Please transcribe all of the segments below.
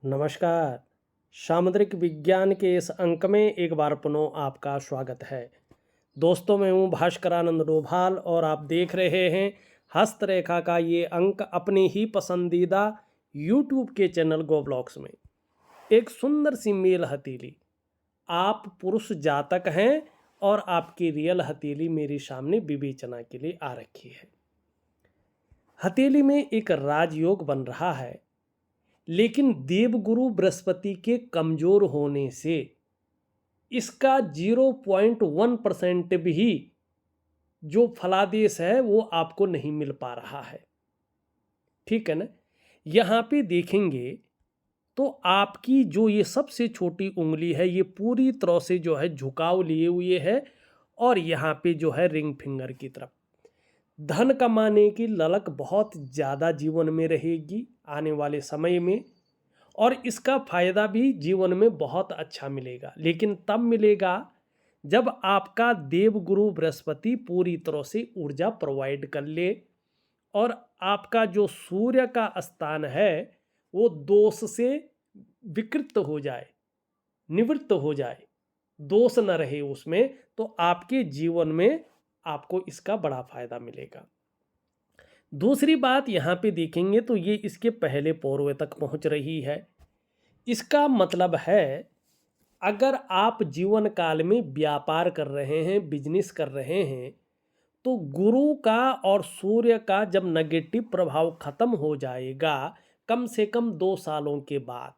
नमस्कार। सामुद्रिक विज्ञान के इस अंक में एक बार पुनः आपका स्वागत है। दोस्तों, मैं हूँ भास्करानंद डोभाल और आप देख रहे हैं हस्तरेखा का ये अंक अपने ही पसंदीदा यूट्यूब के चैनल गो ब्लॉग्स में। एक सुंदर सी मेल हथेली, आप पुरुष जातक हैं और आपकी रियल हथेली मेरे सामने विवेचना के लिए आ रखी है। हथेली में एक राजयोग बन रहा है, लेकिन देवगुरु बृहस्पति के कमजोर होने से इसका 0.1% भी जो फलादेश है वो आपको नहीं मिल पा रहा है। ठीक है ना। यहाँ पे देखेंगे तो आपकी जो ये सबसे छोटी उंगली है ये पूरी तरह से जो है झुकाव लिए हुए है और यहाँ पे जो है रिंग फिंगर की तरफ धन कमाने की ललक बहुत ज़्यादा जीवन में रहेगी आने वाले समय में, और इसका फायदा भी जीवन में बहुत अच्छा मिलेगा। लेकिन तब मिलेगा जब आपका देवगुरु बृहस्पति पूरी तरह से ऊर्जा प्रोवाइड कर ले और आपका जो सूर्य का स्थान है वो दोष से विकृत हो जाए, निवृत्त हो जाए, दोष न रहे उसमें, तो आपके जीवन में आपको इसका बड़ा फायदा मिलेगा। दूसरी बात यहाँ पे देखेंगे तो ये इसके पहले पौर्व तक पहुँच रही है। इसका मतलब है अगर आप जीवन काल में व्यापार कर रहे हैं, बिजनेस कर रहे हैं, तो गुरु का और सूर्य का जब नेगेटिव प्रभाव खत्म हो जाएगा कम से कम 2 सालों के बाद,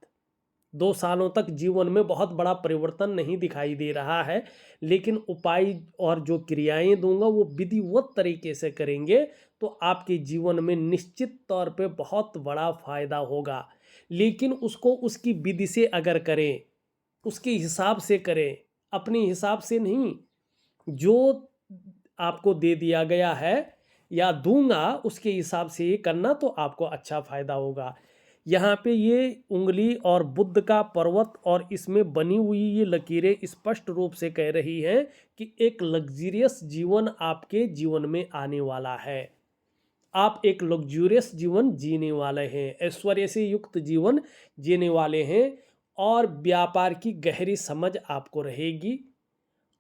2 सालों तक जीवन में बहुत बड़ा परिवर्तन नहीं दिखाई दे रहा है, लेकिन उपाय और जो क्रियाएं दूंगा वो विधिवत तरीके से करेंगे तो आपके जीवन में निश्चित तौर पे बहुत बड़ा फायदा होगा। लेकिन उसको उसकी विधि से अगर करें, उसके हिसाब से करें, अपने हिसाब से नहीं। जो आपको दे दिया गया है या दूंगा उसके हिसाब से ये करना तो आपको अच्छा फायदा होगा। यहाँ पे ये उंगली और बुद्ध का पर्वत और इसमें बनी हुई ये लकीरें स्पष्ट रूप से कह रही हैं कि एक लग्जरियस जीवन आपके जीवन में आने वाला है। आप एक लग्जूरियस जीवन जीने वाले हैं, ऐश्वर्य से युक्त जीवन जीने वाले हैं और व्यापार की गहरी समझ आपको रहेगी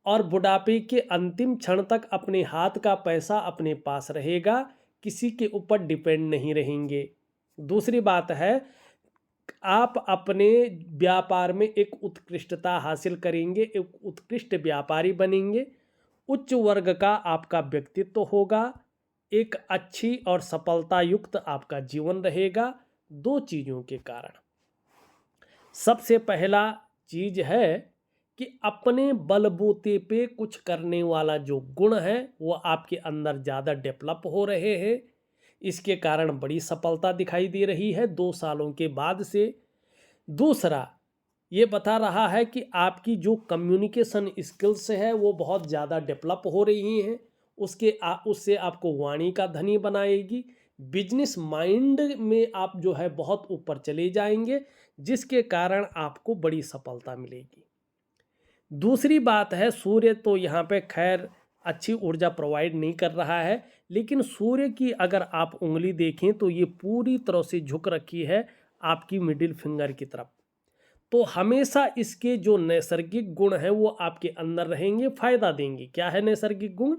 और बुढ़ापे के अंतिम क्षण तक अपने हाथ का पैसा अपने पास रहेगा, किसी के ऊपर डिपेंड नहीं रहेंगे। दूसरी बात है, आप अपने व्यापार में एक उत्कृष्टता हासिल करेंगे, एक उत्कृष्ट व्यापारी बनेंगे, उच्च वर्ग का आपका व्यक्तित्व होगा, एक अच्छी और सफलता युक्त आपका जीवन रहेगा। 2 चीज़ों के कारण। सबसे पहला चीज है कि अपने बलबूते पे कुछ करने वाला जो गुण है वो आपके अंदर ज़्यादा डेवलप हो रहे हैं, इसके कारण बड़ी सफलता दिखाई दे रही है 2 सालों के बाद से। दूसरा ये बता रहा है कि आपकी जो कम्युनिकेशन स्किल्स है वो बहुत ज़्यादा डेवलप हो रही हैं, उससे आपको वाणी का धनी बनाएगी। बिजनेस माइंड में आप जो है बहुत ऊपर चले जाएंगे, जिसके कारण आपको बड़ी सफलता मिलेगी। दूसरी बात है, सूर्य तो यहाँ पे खैर अच्छी ऊर्जा प्रोवाइड नहीं कर रहा है, लेकिन सूर्य की अगर आप उंगली देखें तो ये पूरी तरह से झुक रखी है आपकी मिडिल फिंगर की तरफ। तो हमेशा इसके जो नैसर्गिक गुण हैं वो आपके अंदर रहेंगे, फायदा देंगे। क्या है नैसर्गिक गुण?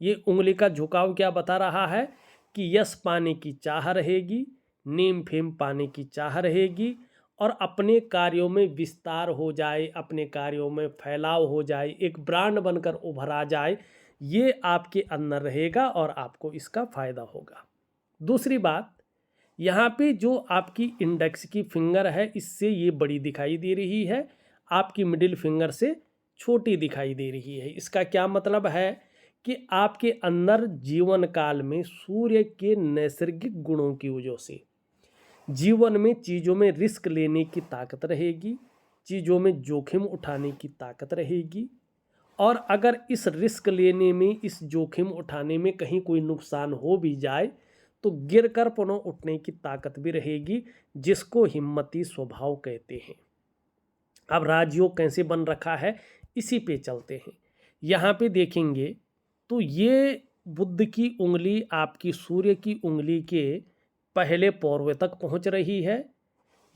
ये उंगली का झुकाव क्या बता रहा है कि यश पाने की चाह रहेगी, नेम फेम पाने की चाह रहेगी और अपने कार्यों में विस्तार हो जाए, अपने कार्यों में फैलाव हो जाए, एक ब्रांड बनकर उभरा जाए, ये आपके अंदर रहेगा और आपको इसका फायदा होगा। दूसरी बात, यहाँ पे जो आपकी इंडेक्स की फिंगर है इससे ये बड़ी दिखाई दे रही है, आपकी मिडिल फिंगर से छोटी दिखाई दे रही है। इसका क्या मतलब है कि आपके अंदर जीवन काल में सूर्य के नैसर्गिक गुणों की वजह से जीवन में चीज़ों में रिस्क लेने की ताकत रहेगी, चीज़ों में जोखिम उठाने की ताकत रहेगी, और अगर इस रिस्क लेने में, इस जोखिम उठाने में कहीं कोई नुकसान हो भी जाए तो गिरकर पुनः उठने की ताकत भी रहेगी, जिसको हिम्मती स्वभाव कहते हैं। अब राजयोग कैसे बन रखा है इसी पे चलते हैं। यहाँ पे देखेंगे तो ये बुध की उंगली आपकी सूर्य की उंगली के पहले पौर्व तक पहुँच रही है।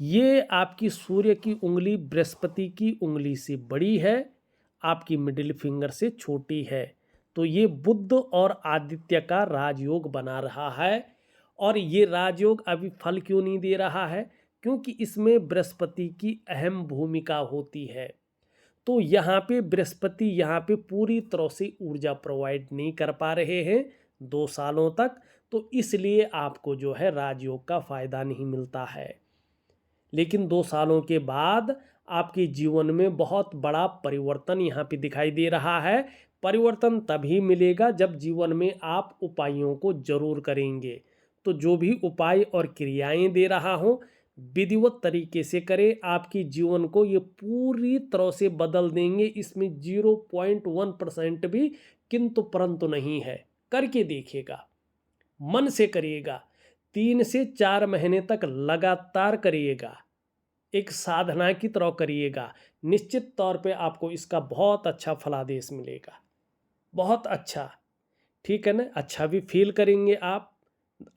ये आपकी सूर्य की उंगली बृहस्पति की उंगली से बड़ी है, आपकी मिडिल फिंगर से छोटी है। तो ये बुध और आदित्य का राजयोग बना रहा है। और ये राजयोग अभी फल क्यों नहीं दे रहा है? क्योंकि इसमें बृहस्पति की अहम भूमिका होती है। तो यहाँ पे बृहस्पति यहाँ पे पूरी तरह से ऊर्जा प्रोवाइड नहीं कर पा रहे हैं 2 सालों तक। तो इसलिए आपको जो है राजयोग का फायदा नहीं मिलता है। लेकिन 2 सालों के बाद आपके जीवन में बहुत बड़ा परिवर्तन यहाँ पे दिखाई दे रहा है। परिवर्तन तभी मिलेगा जब जीवन में आप उपायों को जरूर करेंगे। तो जो भी उपाय और क्रियाएं दे रहा हूँ विधिवत तरीके से करें, आपके जीवन को ये पूरी तरह से बदल देंगे। इसमें 0.1% भी किंतु परंतु नहीं है। करके देखिएगा, मन से करिएगा, 3 से 4 महीने तक लगातार करिएगा, एक साधना की तरह करिएगा। निश्चित तौर पे आपको इसका बहुत अच्छा फलादेश मिलेगा, बहुत अच्छा। ठीक है ना? अच्छा भी फील करेंगे आप,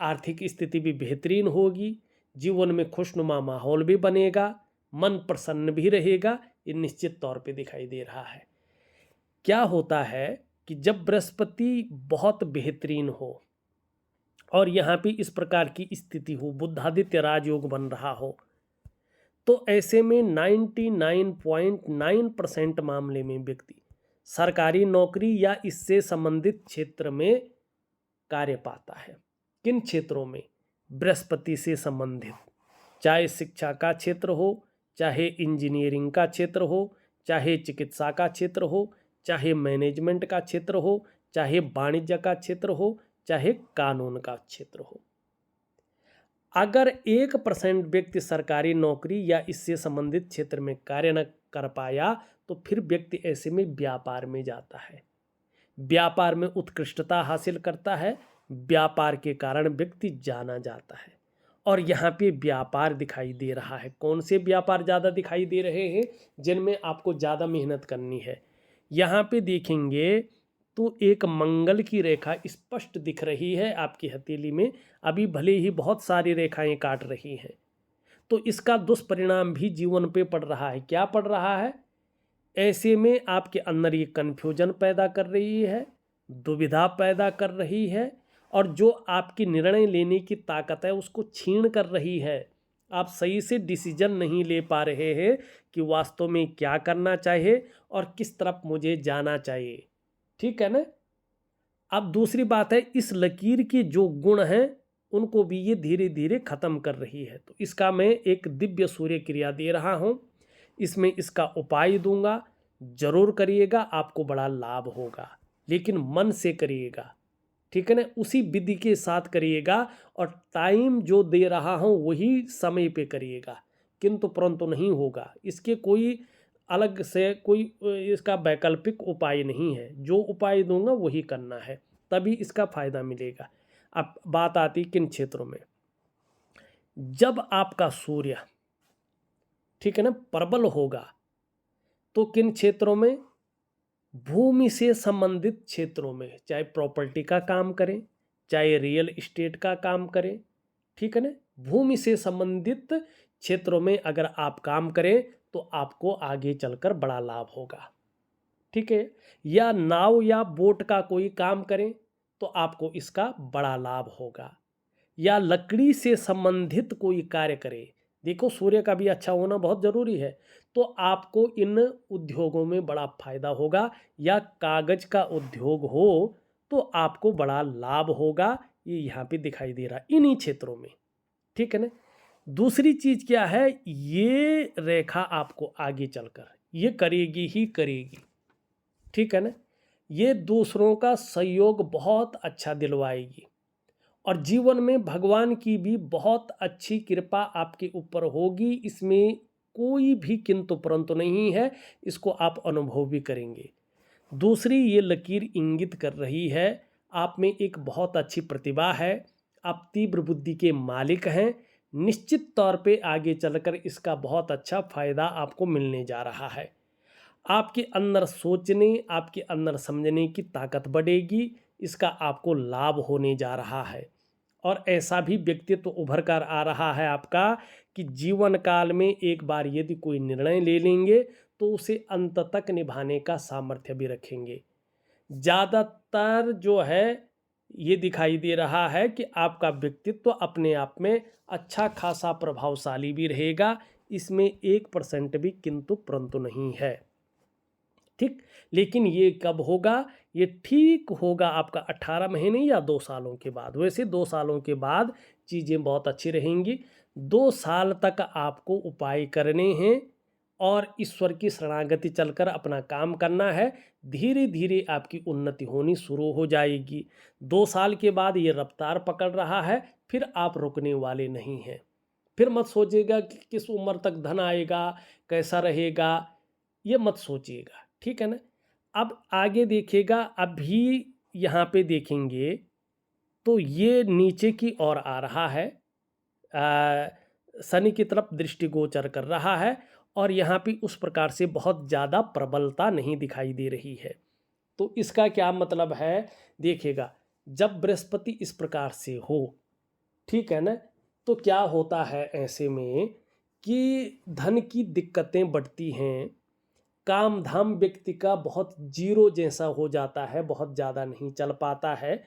आर्थिक स्थिति भी बेहतरीन होगी, जीवन में खुशनुमा माहौल भी बनेगा, मन प्रसन्न भी रहेगा। ये निश्चित तौर पे दिखाई दे रहा है। क्या होता है कि जब बृहस्पति बहुत बेहतरीन हो और यहाँ पे इस प्रकार की स्थिति हो, बुधादित्य राजयोग बन रहा हो, तो ऐसे में 99.9% मामले में व्यक्ति सरकारी नौकरी या इससे संबंधित क्षेत्र में कार्य पाता है। किन क्षेत्रों में? बृहस्पति से संबंधित, चाहे शिक्षा का क्षेत्र हो, चाहे इंजीनियरिंग का क्षेत्र हो, चाहे चिकित्सा का क्षेत्र हो, चाहे मैनेजमेंट का क्षेत्र हो, चाहे वाणिज्य का क्षेत्र हो, चाहे कानून का क्षेत्र हो। अगर 1% व्यक्ति सरकारी नौकरी या इससे संबंधित क्षेत्र में कार्य न कर पाया तो फिर व्यक्ति ऐसे में व्यापार में जाता है, व्यापार में उत्कृष्टता हासिल करता है, व्यापार के कारण व्यक्ति जाना जाता है। और यहाँ पे व्यापार दिखाई दे रहा है। कौन से व्यापार ज़्यादा दिखाई दे रहे हैं? जिनमें आपको ज़्यादा मेहनत करनी है। यहाँ पे देखेंगे तो एक मंगल की रेखा स्पष्ट दिख रही है आपकी हथेली में। अभी भले ही बहुत सारी रेखाएं काट रही हैं, तो इसका दुष्परिणाम भी जीवन पे पड़ रहा है। क्या पड़ रहा है? ऐसे में आपके अंदर ये कन्फ्यूजन पैदा कर रही है, दुविधा पैदा कर रही है, और जो आपकी निर्णय लेने की ताकत है उसको छीन कर रही है। आप सही से डिसीजन नहीं ले पा रहे हैं कि वास्तव में क्या करना चाहिए और किस तरफ मुझे जाना चाहिए। ठीक है ना? अब दूसरी बात है, इस लकीर के जो गुण हैं उनको भी ये धीरे धीरे खत्म कर रही है। तो इसका मैं एक दिव्य सूर्य क्रिया दे रहा हूँ, इसमें इसका उपाय दूंगा, जरूर करिएगा, आपको बड़ा लाभ होगा। लेकिन मन से करिएगा, ठीक है ना? उसी विधि के साथ करिएगा और टाइम जो दे रहा हूँ वही समय पे करिएगा, किंतु परंतु नहीं होगा। इसके कोई अलग से कोई इसका वैकल्पिक उपाय नहीं है। जो उपाय दूंगा वही करना है, तभी इसका फायदा मिलेगा। अब बात आती किन क्षेत्रों में? जब आपका सूर्य, ठीक है ना, प्रबल होगा तो किन क्षेत्रों में? भूमि से संबंधित क्षेत्रों में, चाहे प्रॉपर्टी का काम करें, चाहे रियल एस्टेट का काम करें, ठीक है ना, भूमि से संबंधित क्षेत्रों में अगर आप काम करें तो आपको आगे चलकर बड़ा लाभ होगा। ठीक है? या नाव या बोट का कोई काम करें तो आपको इसका बड़ा लाभ होगा। या लकड़ी से संबंधित कोई कार्य करें, देखो सूर्य का भी अच्छा होना बहुत ज़रूरी है, तो आपको इन उद्योगों में बड़ा फायदा होगा। या कागज का उद्योग हो तो आपको बड़ा लाभ होगा। ये यहाँ पे दिखाई दे रहा है इन्हीं क्षेत्रों में। ठीक है ना? दूसरी चीज़ क्या है? ये रेखा आपको आगे चलकर ये करेगी ही करेगी। ठीक है ना? ये दूसरों का सहयोग बहुत अच्छा दिलवाएगी और जीवन में भगवान की भी बहुत अच्छी कृपा आपके ऊपर होगी। इसमें कोई भी किंतु परंतु नहीं है, इसको आप अनुभव भी करेंगे। दूसरी, ये लकीर इंगित कर रही है आप में एक बहुत अच्छी प्रतिभा है, आप तीव्र बुद्धि के मालिक हैं। निश्चित तौर पे आगे चलकर इसका बहुत अच्छा फायदा आपको मिलने जा रहा है। आपके अंदर सोचने, आपके अंदर समझने की ताकत बढ़ेगी, इसका आपको लाभ होने जा रहा है। और ऐसा भी व्यक्तित्व उभर कर आ रहा है आपका कि जीवन काल में एक बार यदि कोई निर्णय ले लेंगे तो उसे अंत तक निभाने का सामर्थ्य भी रखेंगे। ज़्यादातर जो है ये दिखाई दे रहा है कि आपका व्यक्तित्व अपने आप में अच्छा खासा प्रभावशाली भी रहेगा, इसमें 1% भी किंतु परंतु नहीं है। ठीक, लेकिन ये कब होगा? ये ठीक होगा आपका 18 महीने या 2 सालों के बाद। वैसे 2 सालों के बाद चीज़ें बहुत अच्छी रहेंगी। 2 साल तक आपको उपाय करने हैं और ईश्वर की शरणागति चलकर अपना काम करना है। धीरे धीरे आपकी उन्नति होनी शुरू हो जाएगी। 2 साल के बाद ये रफ्तार पकड़ रहा है, फिर आप रुकने वाले नहीं हैं। फिर मत सोचिएगा कि किस उम्र तक धन आएगा, कैसा रहेगा, ये मत सोचिएगा, ठीक है ना। अब आगे देखिएगा, अभी यहाँ पे देखेंगे तो ये नीचे की ओर आ रहा है, शनि की तरफ दृष्टिगोचर कर रहा है और यहाँ पे उस प्रकार से बहुत ज़्यादा प्रबलता नहीं दिखाई दे रही है। तो इसका क्या मतलब है? देखिएगा, जब बृहस्पति इस प्रकार से हो, ठीक है ना, तो क्या होता है ऐसे में कि धन की दिक्कतें बढ़ती हैं, काम धाम व्यक्ति का बहुत जीरो जैसा हो जाता है, बहुत ज़्यादा नहीं चल पाता है।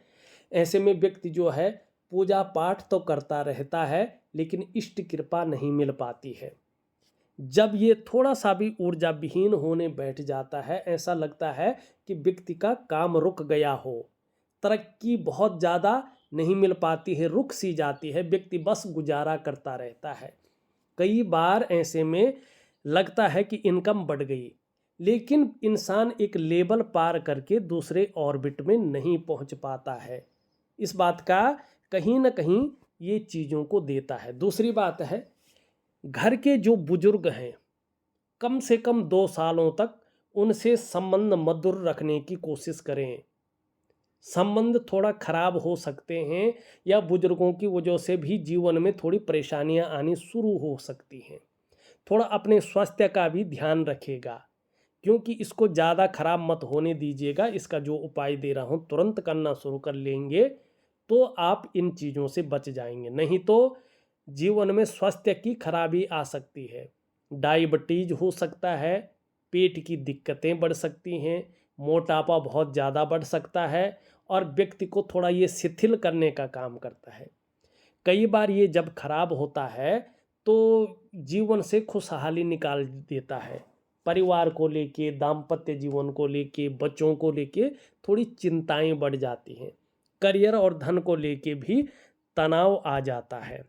ऐसे में व्यक्ति जो है पूजा पाठ तो करता रहता है लेकिन इष्ट कृपा नहीं मिल पाती है। जब ये थोड़ा सा भी ऊर्जा विहीन होने बैठ जाता है, ऐसा लगता है कि व्यक्ति का काम रुक गया हो, तरक्की बहुत ज़्यादा नहीं मिल पाती है, रुक सी जाती है, व्यक्ति बस गुजारा करता रहता है। कई बार ऐसे में लगता है कि इनकम बढ़ गई, लेकिन इंसान एक लेवल पार करके दूसरे ऑर्बिट में नहीं पहुंच पाता है। इस बात का कहीं ना कहीं ये चीज़ों को देता है। दूसरी बात है, घर के जो बुजुर्ग हैं, कम से कम 2 सालों तक उनसे संबंध मधुर रखने की कोशिश करें। संबंध थोड़ा खराब हो सकते हैं या बुजुर्गों की वजह से भी जीवन में थोड़ी परेशानियां आनी शुरू हो सकती हैं। थोड़ा अपने स्वास्थ्य का भी ध्यान रखिएगा, क्योंकि इसको ज़्यादा खराब मत होने दीजिएगा। इसका जो उपाय दे रहा हूँ तुरंत करना शुरू कर लेंगे तो आप इन चीज़ों से बच जाएंगे, नहीं तो जीवन में स्वास्थ्य की खराबी आ सकती है। डायबिटीज हो सकता है, पेट की दिक्कतें बढ़ सकती हैं, मोटापा बहुत ज़्यादा बढ़ सकता है और व्यक्ति को थोड़ा ये शिथिल करने का काम करता है। कई बार ये जब खराब होता है तो जीवन से खुशहाली निकाल देता है। परिवार को लेके, दाम्पत्य जीवन को लेके, बच्चों को लेके थोड़ी चिंताएं बढ़ जाती हैं। करियर और धन को लेके भी तनाव आ जाता है।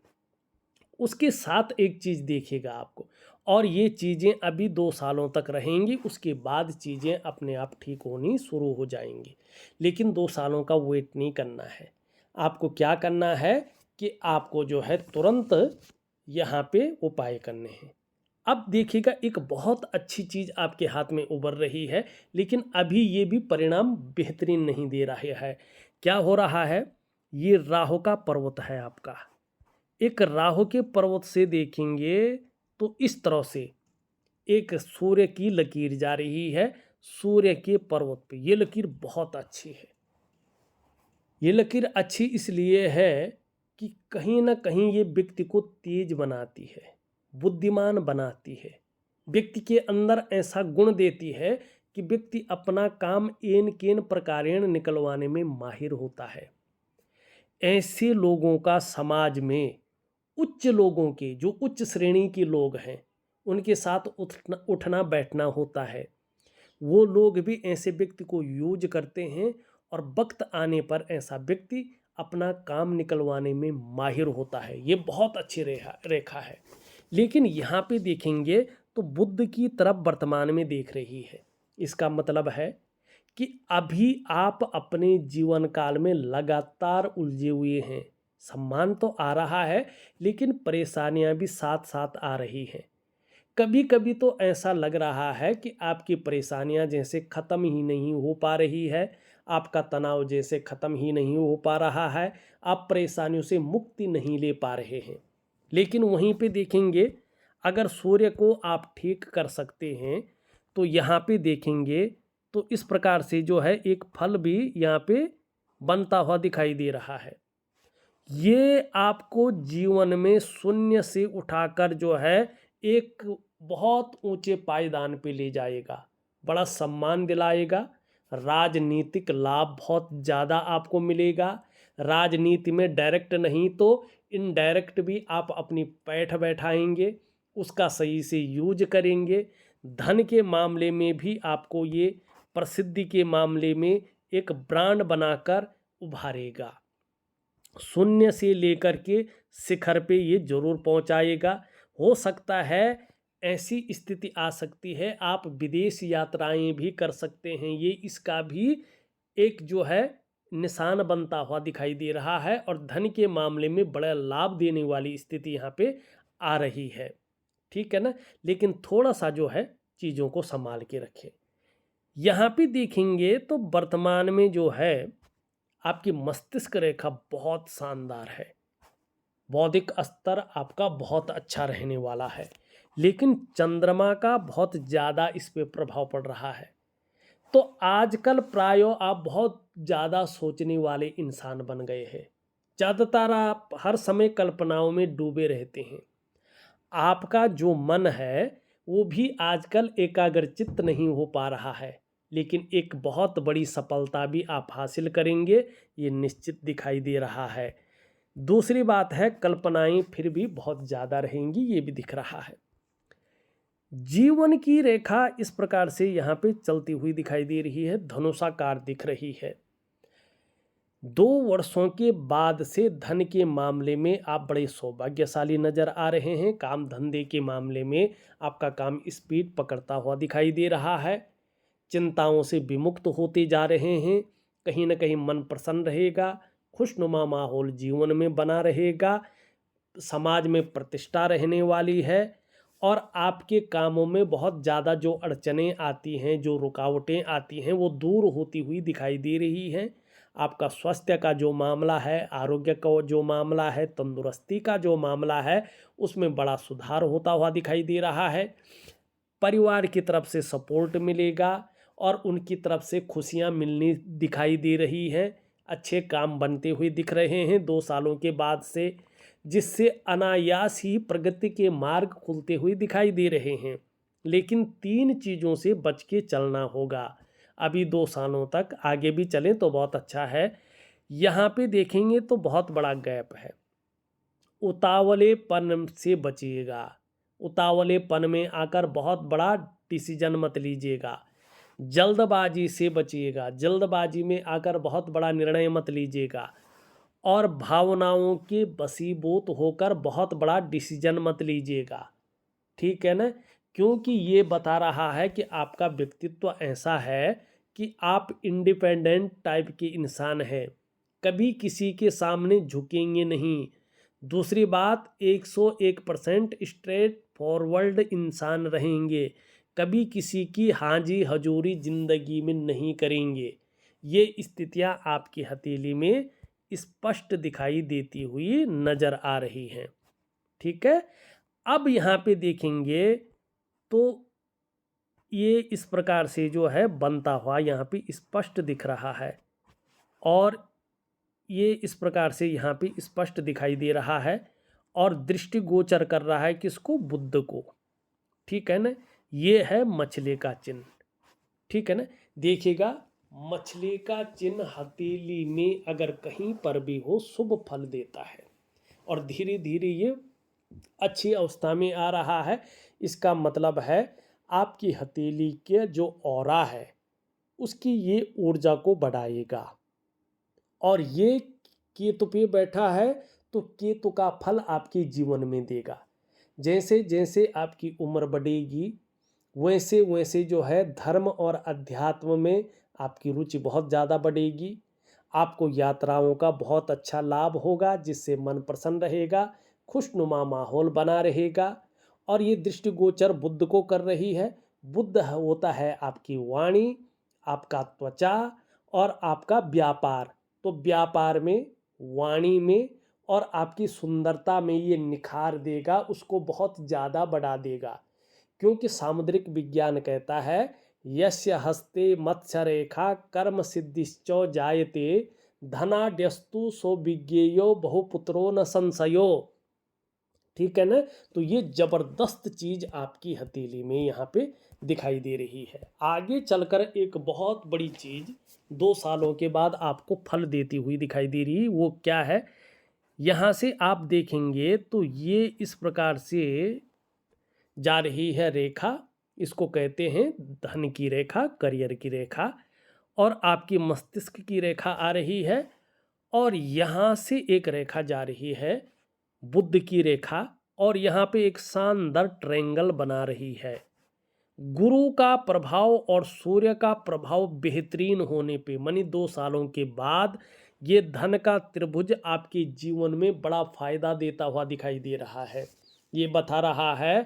उसके साथ एक चीज़ देखिएगा आपको, और ये चीज़ें अभी 2 सालों तक रहेंगी, उसके बाद चीज़ें अपने आप ठीक होनी शुरू हो जाएंगी। लेकिन 2 सालों का वेट नहीं करना है। आपको क्या करना है कि आपको जो है तुरंत यहाँ पे उपाय करने हैं। अब देखिएगा, एक बहुत अच्छी चीज़ आपके हाथ में उभर रही है, लेकिन अभी ये भी परिणाम बेहतरीन नहीं दे रहा है। क्या हो रहा है? ये राहु का पर्वत है आपका। एक राहु के पर्वत से देखेंगे तो इस तरह से एक सूर्य की लकीर जा रही है। सूर्य के पर्वत पे ये लकीर बहुत अच्छी है। ये लकीर अच्छी इसलिए है कि कहीं ना कहीं ये व्यक्ति को तेज बनाती है, बुद्धिमान बनाती है, व्यक्ति के अंदर ऐसा गुण देती है कि व्यक्ति अपना काम एन केन प्रकारेण निकलवाने में माहिर होता है। ऐसे लोगों का समाज में, उच्च लोगों के, जो उच्च श्रेणी के लोग हैं, उनके साथ उठना बैठना होता है। वो लोग भी ऐसे व्यक्ति को यूज करते हैं और वक्त आने पर ऐसा व्यक्ति अपना काम निकलवाने में माहिर होता है। ये बहुत अच्छी रेखा है। लेकिन यहाँ पे देखेंगे तो बुध की तरफ वर्तमान में देख रही है। इसका मतलब है कि अभी आप अपने जीवन काल में लगातार उलझे हुए हैं। सम्मान तो आ रहा है लेकिन परेशानियां भी साथ साथ आ रही हैं। कभी कभी तो ऐसा लग रहा है कि आपकी परेशानियां जैसे ख़त्म ही नहीं हो पा रही है, आपका तनाव जैसे ख़त्म ही नहीं हो पा रहा है, आप परेशानियों से मुक्ति नहीं ले पा रहे हैं। लेकिन वहीं पे देखेंगे, अगर सूर्य को आप ठीक कर सकते हैं तो यहाँ पे देखेंगे तो इस प्रकार से जो है एक फल भी यहाँ पे बनता हुआ दिखाई दे रहा है। ये आपको जीवन में शून्य से उठाकर जो है एक बहुत ऊंचे पायदान पे ले जाएगा, बड़ा सम्मान दिलाएगा। राजनीतिक लाभ बहुत ज़्यादा आपको मिलेगा। राजनीति में डायरेक्ट नहीं तो इनडायरेक्ट भी आप अपनी पैठ बैठाएंगे, उसका सही से यूज करेंगे। धन के मामले में भी आपको ये प्रसिद्धि के मामले में एक ब्रांड बनाकर उभारेगा। शून्य से लेकर के शिखर पे ये जरूर पहुंचाएगा। हो सकता है ऐसी स्थिति आ सकती है आप विदेश यात्राएं भी कर सकते हैं, ये इसका भी एक जो है निशान बनता हुआ दिखाई दे रहा है। और धन के मामले में बड़ा लाभ देने वाली स्थिति यहाँ पे आ रही है, ठीक है ना। लेकिन थोड़ा सा जो है चीज़ों को संभाल के रखें। यहाँ पे देखेंगे तो वर्तमान में जो है आपकी मस्तिष्क रेखा बहुत शानदार है, बौद्धिक स्तर आपका बहुत अच्छा रहने वाला है। लेकिन चंद्रमा का बहुत ज़्यादा इस पे प्रभाव पड़ रहा है। तो आजकल प्रायो आप बहुत ज़्यादा सोचने वाले इंसान बन गए हैं। ज़्यादातर आप हर समय कल्पनाओं में डूबे रहते हैं। आपका जो मन है वो भी आजकल एकाग्रचित्त नहीं हो पा रहा है। लेकिन एक बहुत बड़ी सफलता भी आप हासिल करेंगे, ये निश्चित दिखाई दे रहा है। दूसरी बात है कल्पनाएं फिर भी बहुत ज़्यादा रहेंगी, ये भी दिख रहा है। जीवन की रेखा इस प्रकार से यहाँ पे चलती हुई दिखाई दे रही है, धनुषाकार दिख रही है। 2 वर्षों के बाद से धन के मामले में आप बड़े सौभाग्यशाली नजर आ रहे हैं। काम धंधे के मामले में आपका काम स्पीड पकड़ता हुआ दिखाई दे रहा है। चिंताओं से विमुक्त होते जा रहे हैं। कहीं ना कहीं मन प्रसन्न रहेगा, खुशनुमा माहौल जीवन में बना रहेगा। समाज में प्रतिष्ठा रहने वाली है। और आपके कामों में बहुत ज़्यादा जो अड़चनें आती हैं, जो रुकावटें आती हैं, वो दूर होती हुई दिखाई दे रही हैं। आपका स्वास्थ्य का जो मामला है, आरोग्य का जो मामला है, तंदुरुस्ती का जो मामला है, उसमें बड़ा सुधार होता हुआ दिखाई दे रहा है। परिवार की तरफ से सपोर्ट मिलेगा और उनकी तरफ से खुशियां मिलनी दिखाई दे रही हैं। अच्छे काम बनते हुए दिख रहे हैं 2 सालों के बाद से, जिससे अनायास ही प्रगति के मार्ग खुलते हुए दिखाई दे रहे हैं। लेकिन 3 चीज़ों से बच के चलना होगा। अभी 2 सालों तक आगे भी चलें तो बहुत अच्छा है। यहाँ पे देखेंगे तो बहुत बड़ा गैप है। उतावलेपन से बचिएगा। उतावलेपन में आकर बहुत बड़ा डिसीजन मत लीजिएगा। जल्दबाजी से बचिएगा। जल्दबाजी में आकर बहुत बड़ा निर्णय मत लीजिएगा। और भावनाओं के बसीबूत होकर बहुत बड़ा डिसीजन मत लीजिएगा, ठीक है ना। क्योंकि ये बता रहा है कि आपका व्यक्तित्व ऐसा है कि आप इंडिपेंडेंट टाइप के इंसान हैं, कभी किसी के सामने झुकेंगे नहीं। दूसरी बात 101% स्ट्रेट फॉरवर्ड इंसान रहेंगे, कभी किसी की हाजी हजूरी जिंदगी में नहीं करेंगे। ये स्थितियां आपकी हथेली में स्पष्ट दिखाई देती हुई नजर आ रही हैं, ठीक है। अब यहाँ पे देखेंगे तो ये इस प्रकार से जो है बनता हुआ यहाँ पे स्पष्ट दिख रहा है। और ये इस प्रकार से यहाँ पे स्पष्ट दिखाई दे रहा है और दृष्टिगोचर कर रहा है किसको, बुध को, ठीक है ना। ये है मछली का चिन्ह, ठीक है ना। देखिएगा मछली का चिन्ह हथेली में अगर कहीं पर भी हो शुभ फल देता है और धीरे धीरे ये अच्छी अवस्था में आ रहा है। इसका मतलब है आपकी हथेली के जो ऑरा है उसकी ये ऊर्जा को बढ़ाएगा। और ये केतु पे बैठा है तो केतु का फल आपके जीवन में देगा। जैसे जैसे आपकी उम्र बढ़ेगी वैसे वैसे जो है धर्म और अध्यात्म में आपकी रुचि बहुत ज़्यादा बढ़ेगी। आपको यात्राओं का बहुत अच्छा लाभ होगा, जिससे मन प्रसन्न रहेगा, खुशनुमा माहौल बना रहेगा। और ये दृष्टिगोचर बुध को कर रही है। बुध होता है आपकी वाणी, आपका त्वचा और आपका व्यापार। तो व्यापार में, वाणी में और आपकी सुंदरता में ये निखार देगा, उसको बहुत ज़्यादा बढ़ा देगा। क्योंकि सामुद्रिक विज्ञान कहता है यस्य हस्ते मत्स्य रेखा कर्म सिद्धिश्चो जायते धनाड्यस्तु सो विज्ञेयो बहुपुत्रो न संशयो। ठीक है ना। तो ये जबरदस्त चीज आपकी हथेली में यहाँ पे दिखाई दे रही है। आगे चलकर एक बहुत बड़ी चीज 2 सालों के बाद आपको फल देती हुई दिखाई दे रही है। वो क्या है, यहाँ से आप देखेंगे तो ये इस प्रकार से जा रही है रेखा। इसको कहते हैं धन की रेखा, करियर की रेखा, और आपकी मस्तिष्क की रेखा आ रही है। और यहाँ से एक रेखा जा रही है बुध की रेखा, और यहाँ पे एक शानदार ट्रायंगल बना रही है। गुरु का प्रभाव और सूर्य का प्रभाव बेहतरीन होने पे मानी 2 सालों के बाद ये धन का त्रिभुज आपके जीवन में बड़ा फायदा देता हुआ दिखाई दे रहा है। ये बता रहा है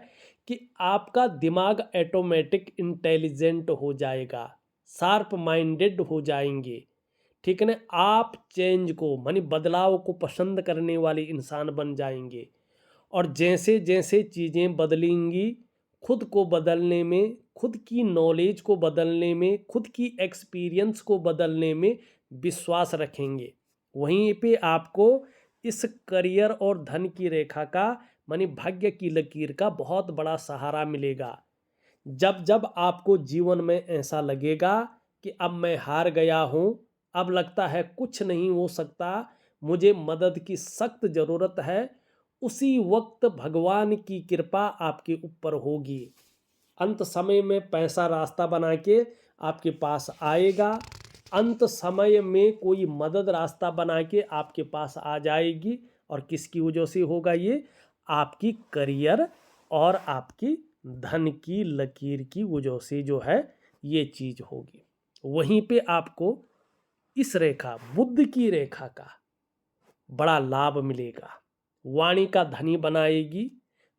कि आपका दिमाग ऑटोमेटिक इंटेलिजेंट हो जाएगा, शार्प माइंडेड हो जाएंगे। ठीक है ना। आप चेंज को मानी बदलाव को पसंद करने वाले इंसान बन जाएंगे। और जैसे जैसे चीज़ें बदलेंगी, खुद को बदलने में, खुद की नॉलेज को बदलने में, खुद की एक्सपीरियंस को बदलने में विश्वास रखेंगे, वहीं पे आपको इस करियर और धन की रेखा का मानी भाग्य की लकीर का बहुत बड़ा सहारा मिलेगा। जब जब आपको जीवन में ऐसा लगेगा कि अब मैं हार गया हूँ, अब लगता है कुछ नहीं हो सकता, मुझे मदद की सख्त ज़रूरत है, उसी वक्त भगवान की कृपा आपके ऊपर होगी। अंत समय में पैसा रास्ता बना के आपके पास आएगा। अंत समय में कोई मदद रास्ता बना के आपके पास आ जाएगी। और किसकी वजह से होगा ये? आपकी करियर और आपकी धन की लकीर की वजह से जो है ये चीज़ होगी। वहीं पे आपको इस रेखा, बुध की रेखा का बड़ा लाभ मिलेगा। वाणी का धनी बनाएगी,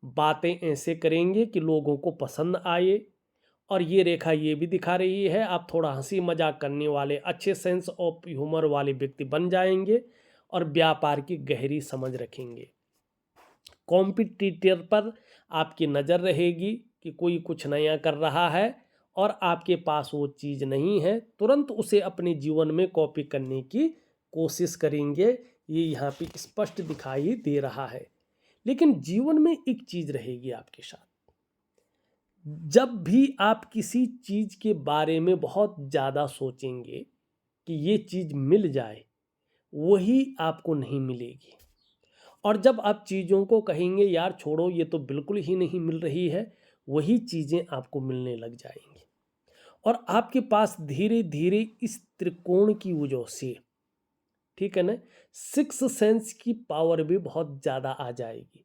बातें ऐसे करेंगे कि लोगों को पसंद आए। और ये रेखा ये भी दिखा रही है आप थोड़ा हंसी मजाक करने वाले, अच्छे सेंस ऑफ ह्यूमर वाले व्यक्ति बन जाएंगे और व्यापार की गहरी समझ रखेंगे। कॉम्पिटिटर पर आपकी नज़र रहेगी कि कोई कुछ नया कर रहा है और आपके पास वो चीज़ नहीं है, तुरंत उसे अपने जीवन में कॉपी करने की कोशिश करेंगे। ये यहाँ पे स्पष्ट दिखाई दे रहा है। लेकिन जीवन में एक चीज़ रहेगी आपके साथ, जब भी आप किसी चीज़ के बारे में बहुत ज़्यादा सोचेंगे कि ये चीज़ मिल जाए, वही आपको नहीं मिलेगी। और जब आप चीज़ों को कहेंगे यार छोड़ो ये तो बिल्कुल ही नहीं मिल रही है, वही चीज़ें आपको मिलने लग जाएंगी। और आपके पास धीरे धीरे इस त्रिकोण की वजह से, ठीक है ना, सिक्स सेंस की पावर भी बहुत ज़्यादा आ जाएगी।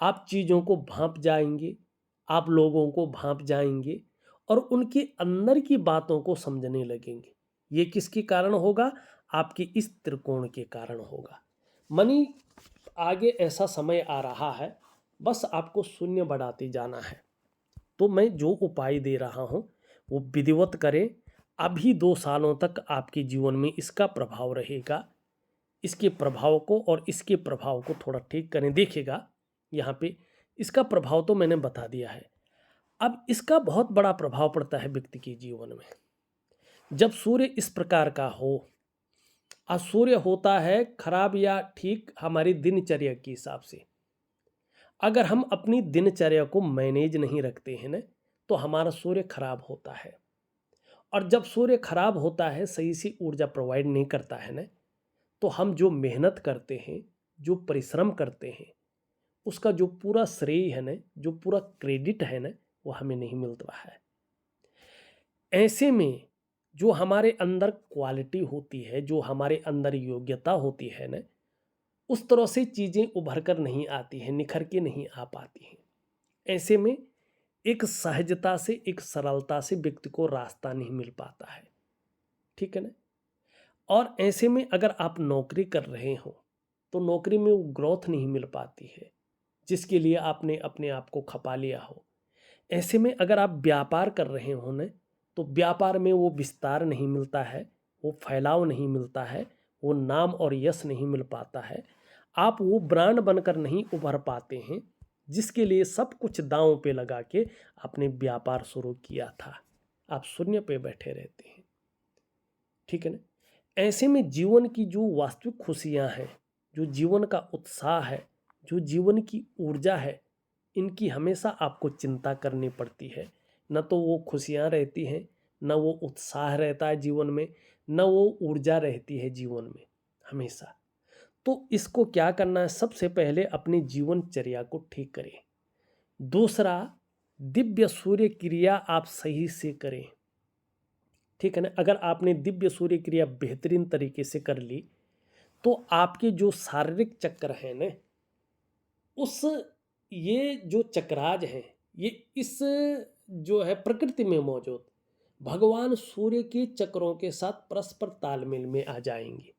आप चीज़ों को भांप जाएंगे, आप लोगों को भांप जाएंगे और उनके अंदर की बातों को समझने लगेंगे। ये किसके कारण होगा? आपके इस त्रिकोण के कारण होगा। मनी आगे ऐसा समय आ रहा है, बस आपको शून्य बढ़ाते जाना है। तो मैं जो उपाय दे रहा हूँ वो विधिवत करें। अभी 2 सालों तक आपके जीवन में इसका प्रभाव रहेगा। इसके प्रभाव को और इसके प्रभाव को थोड़ा ठीक करें। देखिएगा यहाँ पे इसका प्रभाव तो मैंने बता दिया है। अब इसका बहुत बड़ा प्रभाव पड़ता है व्यक्ति के जीवन में जब सूर्य इस प्रकार का हो। आज सूर्य होता है खराब या ठीक हमारी दिनचर्या के हिसाब से। अगर हम अपनी दिनचर्या को मैनेज नहीं रखते हैं ना, तो हमारा सूर्य खराब होता है। और जब सूर्य खराब होता है, सही से ऊर्जा प्रोवाइड नहीं करता है ना, तो हम जो मेहनत करते हैं, जो परिश्रम करते हैं, उसका जो पूरा श्रेय है ना, जो पूरा क्रेडिट है ना, वो हमें नहीं मिलता है। ऐसे में जो हमारे अंदर क्वालिटी होती है, जो हमारे अंदर योग्यता होती है ना, उस तरह से चीज़ें उभर कर नहीं आती हैं, निखर के नहीं आ पाती हैं। ऐसे में एक सहजता से, एक सरलता से व्यक्ति को रास्ता नहीं मिल पाता है। ठीक है ना। और ऐसे में अगर आप नौकरी कर रहे हो तो नौकरी में वो ग्रोथ नहीं मिल पाती है जिसके लिए आपने अपने आप को खपा लिया हो। ऐसे में अगर आप व्यापार कर रहे हो ना, तो व्यापार में वो विस्तार नहीं मिलता है, वो फैलाव नहीं मिलता है, वो नाम और यश नहीं मिल पाता है। आप वो ब्रांड बनकर नहीं उभर पाते हैं जिसके लिए सब कुछ दांव पे लगा के आपने व्यापार शुरू किया था। आप शून्य पे बैठे रहते हैं। ठीक है ना। ऐसे में जीवन की जो वास्तविक खुशियां हैं, जो जीवन का उत्साह है, जो जीवन की ऊर्जा है, इनकी हमेशा आपको चिंता करनी पड़ती है। न तो वो खुशियां रहती हैं, न वो उत्साह रहता है जीवन में, न वो ऊर्जा रहती है जीवन में हमेशा। तो इसको क्या करना है, सबसे पहले अपनी जीवनचर्या को ठीक करें। दूसरा, दिव्य सूर्य क्रिया आप सही से करें, ठीक है ना। अगर आपने दिव्य सूर्य क्रिया बेहतरीन तरीके से कर ली तो आपके जो शारीरिक चक्र हैं ना, उस ये जो चक्राज हैं, ये इस जो है प्रकृति में मौजूद भगवान सूर्य के चक्रों के साथ परस्पर तालमेल में आ जाएंगे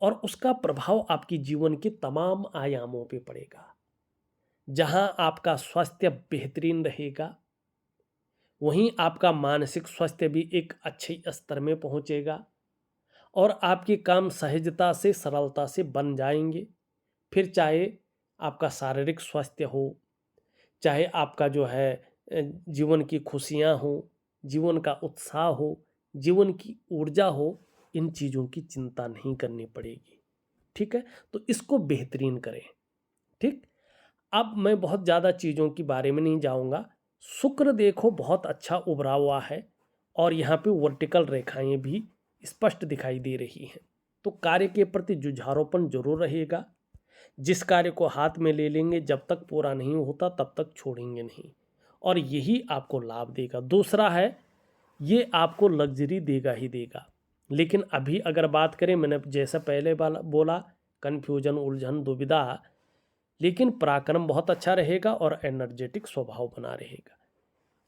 और उसका प्रभाव आपकी जीवन के तमाम आयामों पे पड़ेगा। जहां आपका स्वास्थ्य बेहतरीन रहेगा, वहीं आपका मानसिक स्वास्थ्य भी एक अच्छे स्तर में पहुंचेगा और आपके काम सहजता से सरलता से बन जाएंगे। फिर चाहे आपका शारीरिक स्वास्थ्य हो, चाहे आपका जो है जीवन की खुशियां हो, जीवन का उत्साह हो, जीवन की ऊर्जा हो, इन चीज़ों की चिंता नहीं करनी पड़ेगी। ठीक है, तो इसको बेहतरीन करें। ठीक, अब मैं बहुत ज़्यादा चीज़ों के बारे में नहीं जाऊंगा। शुक्र देखो बहुत अच्छा उभरा हुआ है और यहाँ पे वर्टिकल रेखाएं भी स्पष्ट दिखाई दे रही हैं। तो कार्य के प्रति जुझारूपन जरूर रहेगा। जिस कार्य को हाथ में ले लेंगे, जब तक पूरा नहीं होता तब तक छोड़ेंगे नहीं, और यही आपको लाभ देगा। दूसरा है, ये आपको लग्जरी देगा ही देगा। लेकिन अभी अगर बात करें, मैंने जैसा पहले बोला, कन्फ्यूजन, उलझन, दुविधा, लेकिन पराक्रम बहुत अच्छा रहेगा और एनर्जेटिक स्वभाव बना रहेगा।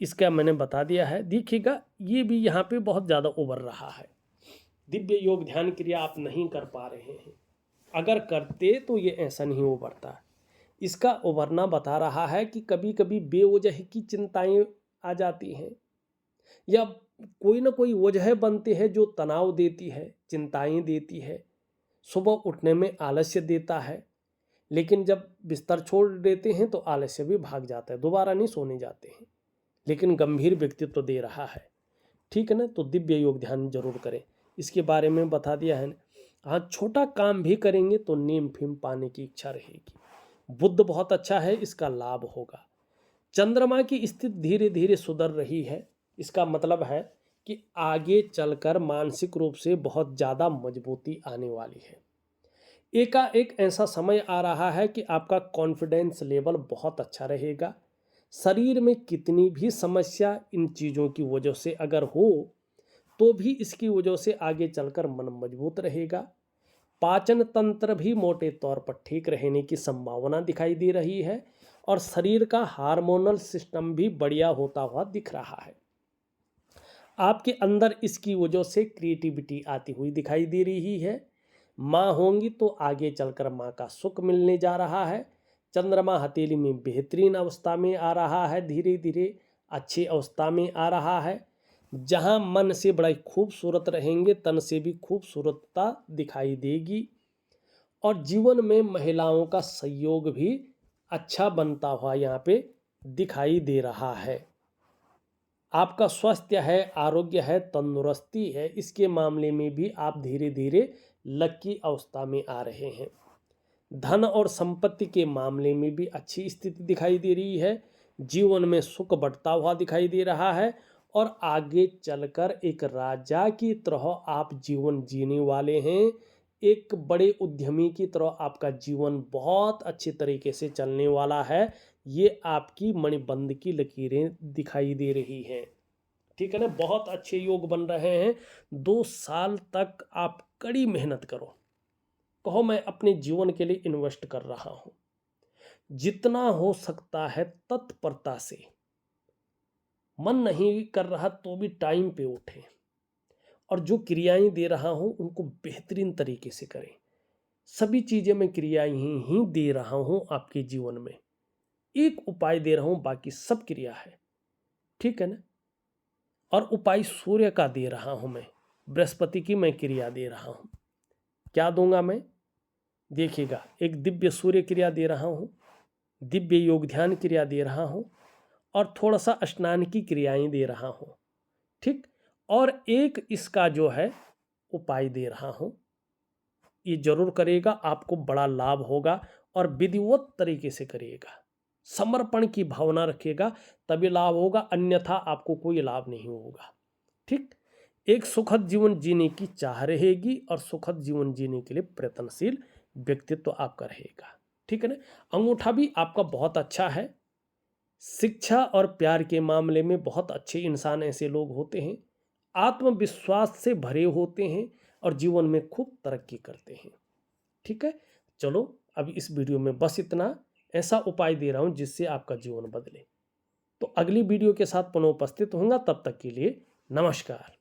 इसका मैंने बता दिया है। देखिएगा, ये भी यहाँ पे बहुत ज़्यादा उभर रहा है। दिव्य योग ध्यान क्रिया आप नहीं कर पा रहे हैं, अगर करते तो ये ऐसा नहीं उभरता। इसका उभरना बता रहा है कि कभी कभी बेवजह की चिंताएं आ जाती हैं, या कोई ना कोई वजह बनती है जो तनाव देती है, चिंताएं देती है, सुबह उठने में आलस्य देता है। लेकिन जब बिस्तर छोड़ देते हैं तो आलस्य भी भाग जाता है, दोबारा नहीं सोने जाते हैं, लेकिन गंभीर व्यक्तित्व दे रहा है। ठीक है ना, तो दिव्य योग ध्यान जरूर करें। इसके बारे में बता दिया है ना। हाँ, छोटा काम भी करेंगे तो नीम फीम पाने की इच्छा रहेगी। बुध बहुत अच्छा है, इसका लाभ होगा। चंद्रमा की स्थिति धीरे धीरे सुधर रही है, इसका मतलब है कि आगे चलकर मानसिक रूप से बहुत ज़्यादा मजबूती आने वाली है। एकाएक ऐसा समय आ रहा है कि आपका कॉन्फिडेंस लेवल बहुत अच्छा रहेगा। शरीर में कितनी भी समस्या इन चीज़ों की वजह से अगर हो तो भी इसकी वजह से आगे चलकर मन मजबूत रहेगा। पाचन तंत्र भी मोटे तौर पर ठीक रहने की संभावना दिखाई दे रही है और शरीर का हार्मोनल सिस्टम भी बढ़िया होता हुआ दिख रहा है। आपके अंदर इसकी वजह से क्रिएटिविटी आती हुई दिखाई दे रही है। माँ होंगी तो आगे चलकर माँ का सुख मिलने जा रहा है। चंद्रमा हथेली में बेहतरीन अवस्था में आ रहा है, धीरे धीरे अच्छी अवस्था में आ रहा है। जहाँ मन से बड़ा खूबसूरत रहेंगे, तन से भी खूबसूरतता दिखाई देगी और जीवन में महिलाओं का सहयोग भी अच्छा बनता हुआ यहाँ पे दिखाई दे रहा है। आपका स्वास्थ्य है, आरोग्य है, तंदुरुस्ती है, इसके मामले में भी आप धीरे धीरे लकी अवस्था में आ रहे हैं। धन और संपत्ति के मामले में भी अच्छी स्थिति दिखाई दे रही है। जीवन में सुख बढ़ता हुआ दिखाई दे रहा है और आगे चलकर एक राजा की तरह आप जीवन जीने वाले हैं। एक बड़े उद्यमी की तरह आपका जीवन बहुत अच्छे तरीके से चलने वाला है। ये आपकी मणिबंध की लकीरें दिखाई दे रही हैं। ठीक है ना, बहुत अच्छे योग बन रहे हैं। 2 साल तक आप कड़ी मेहनत करो, कहो मैं अपने जीवन के लिए इन्वेस्ट कर रहा हूं। जितना हो सकता है तत्परता से, मन नहीं कर रहा तो भी टाइम पे उठें और जो क्रियाएं दे रहा हूं उनको बेहतरीन तरीके से करें। सभी चीजें मैं क्रियाएं ही दे रहा हूं आपके जीवन में, एक उपाय दे रहा हूं, बाकी सब क्रिया है। ठीक है ना, और उपाय सूर्य का दे रहा हूं मैं, बृहस्पति की मैं क्रिया दे रहा हूं। क्या दूंगा मैं, देखिएगा, एक दिव्य सूर्य क्रिया दे रहा हूं, दिव्य योग ध्यान क्रिया दे रहा हूं और थोड़ा सा स्नान की क्रियाएं दे रहा हूं। ठीक, और एक इसका जो है उपाय दे रहा हूँ, ये जरूर करिएगा, आपको बड़ा लाभ होगा और विधिवत तरीके से करिएगा। समर्पण की भावना रखिएगा, तभी लाभ होगा, अन्यथा आपको कोई लाभ नहीं होगा। ठीक, एक सुखद जीवन जीने की चाह रहेगी और सुखद जीवन जीने के लिए प्रयत्नशील व्यक्तित्व आपका रहेगा। ठीक है ना। अंगूठा भी आपका बहुत अच्छा है। शिक्षा और प्यार के मामले में बहुत अच्छे इंसान ऐसे लोग होते हैं, आत्मविश्वास से भरे होते हैं और जीवन में खूब तरक्की करते हैं। ठीक है, चलो अब इस वीडियो में बस इतना। ऐसा उपाय दे रहा हूं जिससे आपका जीवन बदले। तो अगली वीडियो के साथ पुनः उपस्थित होऊंगा, तब तक के लिए नमस्कार।